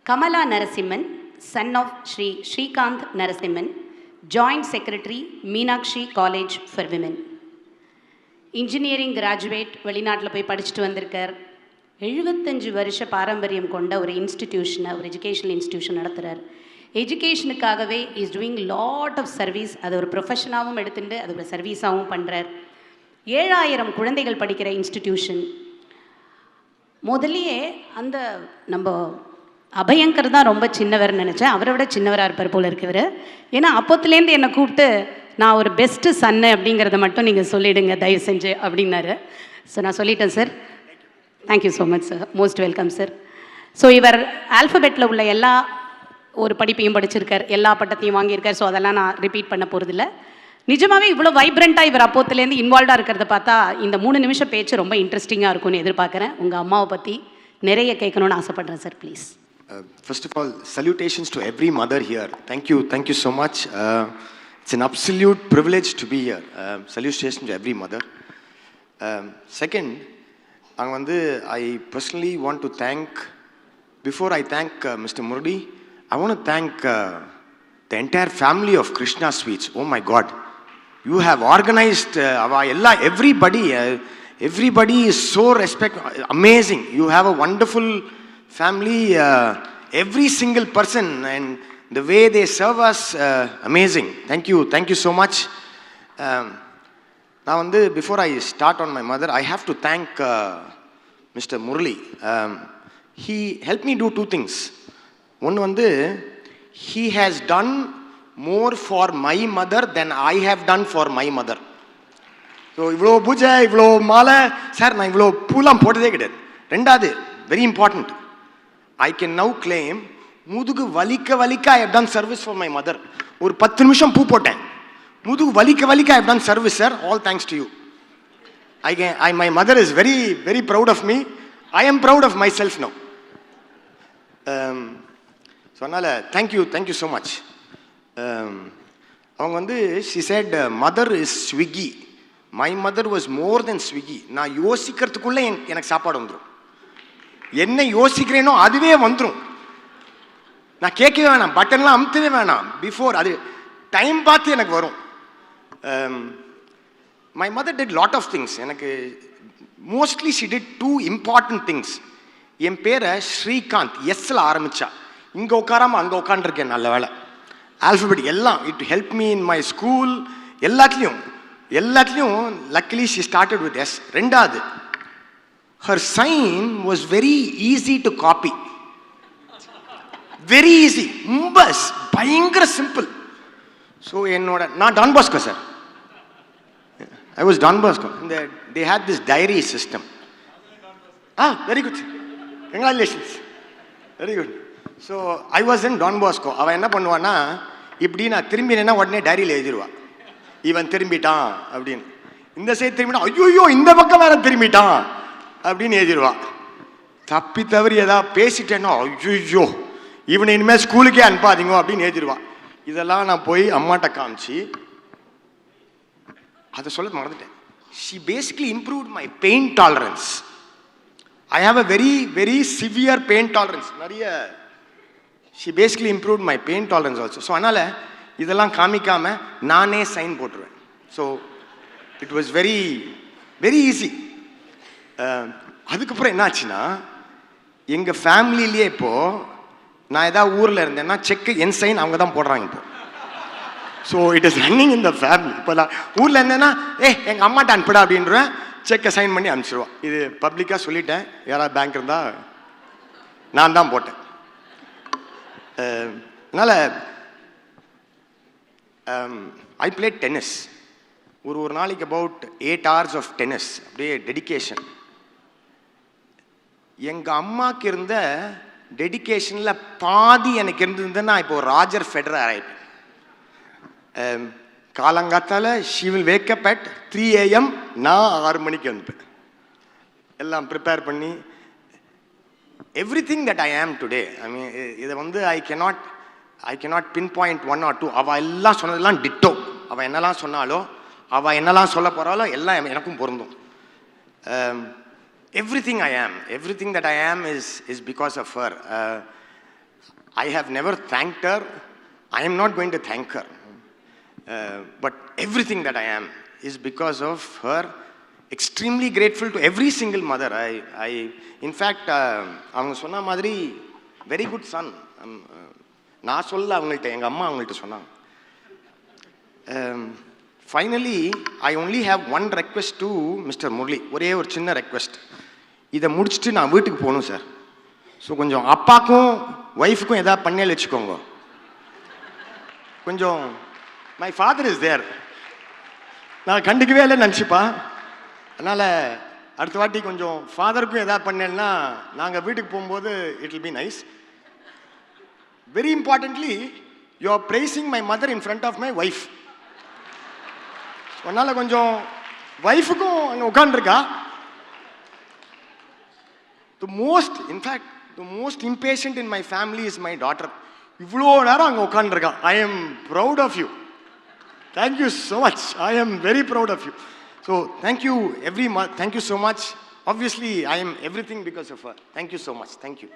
Kamala Narasimhan, son of Sri Srikanth Narasimhan, Joint Secretary, Meenakshi College for Women. Engineering graduate, வெளிநாட்டில் போய் படிச்சுட்டு வந்திருக்கார். 75 வருஷ பாரம்பரியம் கொண்ட ஒரு இன்ஸ்டிடியூஷனை, ஒரு எஜுகேஷனல் இன்ஸ்டிடியூஷன் நடத்துகிறார். எஜுகேஷனுக்காகவே is doing lot of service. அது ஒரு ப்ரொஃபஷனாகவும் எடுத்துட்டு அது ஒரு சர்வீஸாகவும் பண்ணுறார். 7000 குழந்தைகள் படிக்கிற இன்ஸ்டிடியூஷன். முதலியே அந்த நம்ம அபயங்கர் தான் ரொம்ப சின்னவர்னு நினச்சேன். அவரை விட சின்னவராக இருப்பார் போல இருக்கவர். ஏன்னா அப்போத்துலேருந்து என்னை கூப்பிட்டு நான் ஒரு பெஸ்ட்டு சன்னு அப்படிங்கிறத மட்டும் நீங்கள் சொல்லிவிடுங்க தயவு செஞ்சு அப்படின்னாரு. ஸோ நான் சொல்லிட்டேன் sir. Thank you so much sir. Most welcome sir. So இவர் ஆல்ஃபபெட்டில் உள்ள எல்லா ஒரு படிப்பையும் படிச்சிருக்கார், எல்லா பட்டத்தையும் வாங்கியிருக்கார். ஸோ அதெல்லாம் நான் ரிப்பீட் பண்ண போகிறதில்ல. நிஜமாகவே இவ்வளோ வைப்ரண்ட்டாக இவர் அப்போத்துலேருந்து இன்வால்வ்டாக இருக்கிறத பார்த்தா இந்த 3 நிமிஷம் பேச்சு ரொம்ப இன்ட்ரெஸ்டிங்காக இருக்கும்னு எதிர்பார்க்குறேன். உங்கள் அம்மாவை பற்றி நிறைய கேட்கணும்னு ஆசைப்பட்றேன் sir. Please. First of all, salutations to every mother here. Thank you so much. It's an absolute privilege to be here. Salutations to every mother. Second, I personally want to thank, before I thank Mr. Murali, I want to thank the entire family of Krishna Sweets. Oh my God. You have organized, everybody is so amazing. You have a wonderful family, every single person, and the way they serve us, amazing. Thank you so much. Now before I start on my mother, I have to thank Mr. Murali. He helped me do 2 things. One, he has done more for my mother than I have done for my mother. So ivlo puja, ivlo mala, sir na ivlo poolam podade kedad. Rendadu, very important. I can now claim, mudugu valika I have done service for my mother. ஒரு 10 நிமிஷம் பூ போட்டேன். முதுகு வலிக்க I have done service, sir. All thanks to you. My mother is very proud of me. I am proud of myself now. So அதனால thank you so much. அவங்க she said mother is Swiggy. My mother was more than Swiggy. நான் யோசிக்கிறதுக்குள்ள எனக்கு சாப்பாடு வந்துடும். என்ன யோசிக்கிறேனோ அதுவே வந்துடும். நான் கேட்கவே வேணாம், பட்டன்லாம் அமுத்தவே வேணாம். பிஃபோர் அது டைம் பார்த்து எனக்கு வரும். My mother did lot of things. எனக்கு mostly she did 2 important things. என் பேரை ஸ்ரீகாந்த் எஸ்ல ஆரம்பிச்சா. இங்கே உட்காராம அங்கே உட்காந்துருக்கேன். நல்ல வேலை. ஆல்ஃபபெட் எல்லாம் it help me in my school. எல்லாத்துலேயும் luckily she started with S. ரெண்டாவது, her sign was very easy to copy. Very easy. Mumbas பயங்கர simple. So நான் Don Bosco sir. I was Don Bosco. They had this diary system. Very good. Congratulations. Very good. So I was in Don Bosco. அவ என்ன பண்ணுவான்னா, இப்படி நான் திரும்பினேன்னா உடனே டைரியில் எழுதிடுவா, இவன் திரும்பிட்டான் அப்படின்னு. இந்த சைடு திரும்பிட்டான், ஐயோ இந்த பக்கம் வேற திரும்பிட்டான் அப்படின்னு எழுதிடுவா. தப்பி தவறி ஏதாவது பேசிட்டேன்னா, ஐயோ இவனை இனிமேல் ஸ்கூலுக்கே அனுப்பாதீங்க அப்படின்னு எழுதிடுவா. இதெல்லாம் நான் போய் அம்மாட்ட காமிச்சு அதை சொல்ல மறந்துட்டேன். She basically improved my pain tolerance. I have a very severe pain tolerance. She basically improved my pain tolerance also. So அதனால இதெல்லாம் காமிக்காம நானே சைன் போட்டுருவேன். So it was very easy. அதுக்கப்புறம் என்னாச்சுன்னா, எங்கள் ஃபேமிலியிலேயே இப்போது நான் ஏதாவது ஊரில் இருந்தேன்னா செக்கு என் சைன் அவங்க தான் போடுறாங்க இப்போ. So it is running in the family. இப்போ நான் ஊரில் இருந்தேன்னா எங்கள் அம்மாட்ட அனுப்பிடா அப்படின்றேன், செக்கை சைன் பண்ணி அனுப்பிச்சிடுவான். இது பப்ளிக்காக சொல்லிட்டேன். யாராவது பேங்க் இருந்தால் நான் தான் போட்டேன். அதனால் ஐ பிளேட் டென்னிஸ். ஒரு நாளைக்கு அபவுட் 8 hours ஆஃப் டென்னிஸ். அப்படியே டெடிக்கேஷன். எங்கள் அம்மாவுக்கு இருந்த டெடிக்கேஷனில் பாதி எனக்கு இருந்ததுன்னா இப்போ ராஜர் ஃபெடரர் ஆகிட்டேன். காலங்காத்தால் she will wake up at 3 AM. நான் 6 மணிக்கு வந்துப்பேன். எல்லாம் ப்ரிப்பேர் பண்ணி எவ்ரிதிங் தட் ஐ ஆம் டுடே. ஐ மீன் இதை I cannot pin point 1 or 2. அவள் எல்லாம் சொன்னதெல்லாம் டிட்டோ. அவள் என்னெல்லாம் சொன்னாலோ, அவள் என்னெல்லாம் சொல்ல போகிறாலோ எல்லாம் எனக்கும் பொருந்தும். everything I am, everything that I am is because of her. I have never thanked her. I am not going to thank her. But everything that I am is because of her. Extremely grateful to every single mother. In fact, அவங்க சொன்ன மாதிரி very good Sun. நான் சொல்ல அவங்கள்ட்ட, எங்கள் அம்மா அவங்கள்ட்ட சொன்னாங்க. Finally I only have one request to mister Murali. ஒரே ஒரு சின்ன ரெக்வெஸ்ட். இதை முடிச்சுட்டு நான் வீட்டுக்கு போகணும் சார். ஸோ கொஞ்சம் அப்பாக்கும் ஒய்ஃபுக்கும் எதாவது பண்ணேன்னு வச்சுக்கோங்க. கொஞ்சம் மை ஃபாதர் இஸ் தேர். நான் கண்டுக்கவே இல்லை நினச்சிப்பா. அதனால் அடுத்த வாட்டி கொஞ்சம் ஃபாதருக்கும் எதாவது பண்ணேன்னா நாங்கள் வீட்டுக்கு போகும்போது it will be nice. Very importantly you are praising my mother in front of my wife. அதனால் கொஞ்சம் ஒய்ஃபுக்கும் அங்கே உட்காந்துருக்கா. In fact, the most impatient in my family is my daughter. இவ்வளோ நேரம் அங்கே உட்காந்துருக்கா. I am proud of you. Thank you so much. I am very proud of you. So thank you thank you so much. Obviously, I am everything because of her. Thank you so much. Thank you.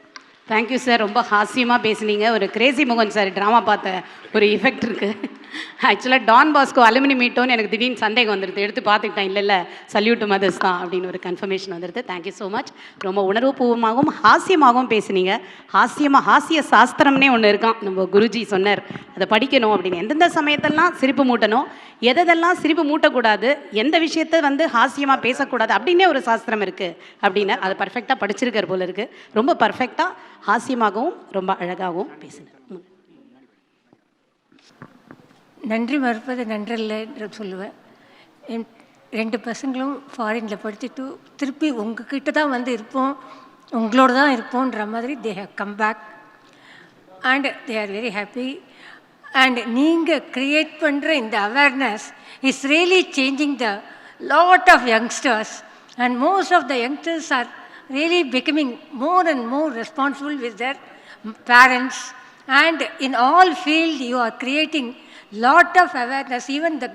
Thank you sir. ரொம்ப ஹாஸ்யமாக பேசுனீங்க. ஒரு Crazy மோகன் sir drama பார்த்த ஒரு effect இருக்குது. ஆக்சுவலாக Don Bosco alumni மீட்டோன்னு எனக்கு திடீர்னு சந்தேகம் வந்துடுது. எடுத்து பார்த்துக்கிட்டேன். இல்லை சல்யூட் மதர்ஸ் தான் அப்படின்னு ஒரு கன்ஃபர்மேஷன் வந்துடுது. Thank you so much. ரொம்ப உணர்வுபூர்வமாகவும் ஹாஸ்யமாகவும் பேசுனீங்க. ஹாஸ்ய சாஸ்திரம்னே ஒன்று இருக்கான். நம்ம குருஜி சொன்னார், அதை படிக்கணும் அப்படின்னு. எந்தெந்த சமயத்தெல்லாம் சிரிப்பு மூட்டணும், எதெல்லாம் சிரிப்பு மூட்டக்கூடாது, எந்த விஷயத்த ஹாஸ்யமாக பேசக்கூடாது அப்படின்னே ஒரு சாஸ்திரம் இருக்குது அப்படின்னு அதை பர்ஃபெக்டாக படிச்சிருக்கார் போல இருக்குது. ரொம்ப பர்ஃபெக்டாக ஹாஸ்யமாகவும் ரொம்ப அழகாகவும் பேசினேன். நன்றி மறுப்பது நன்றல்ல என்று சொல்லுவேன். என் 2 பசங்களும் ஃபாரினில் படிச்சுட்டு திருப்பி உங்ககிட்ட தான் இருப்போம், உங்களோட தான் இருப்போன்ற மாதிரி they have come back and they are very happy. And நீங்கள் க்ரியேட் பண்ணுற இந்த awareness is really changing the lot of youngsters and most of the youngsters are really becoming more and more responsible with their parents, and in all field you are creating lot of awareness. Even the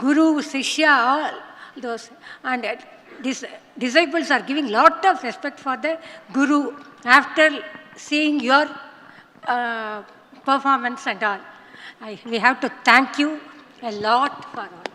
guru, shishya, all those, and disciples are giving lot of respect for the guru after seeing your performance and all. We have to thank you a lot for all.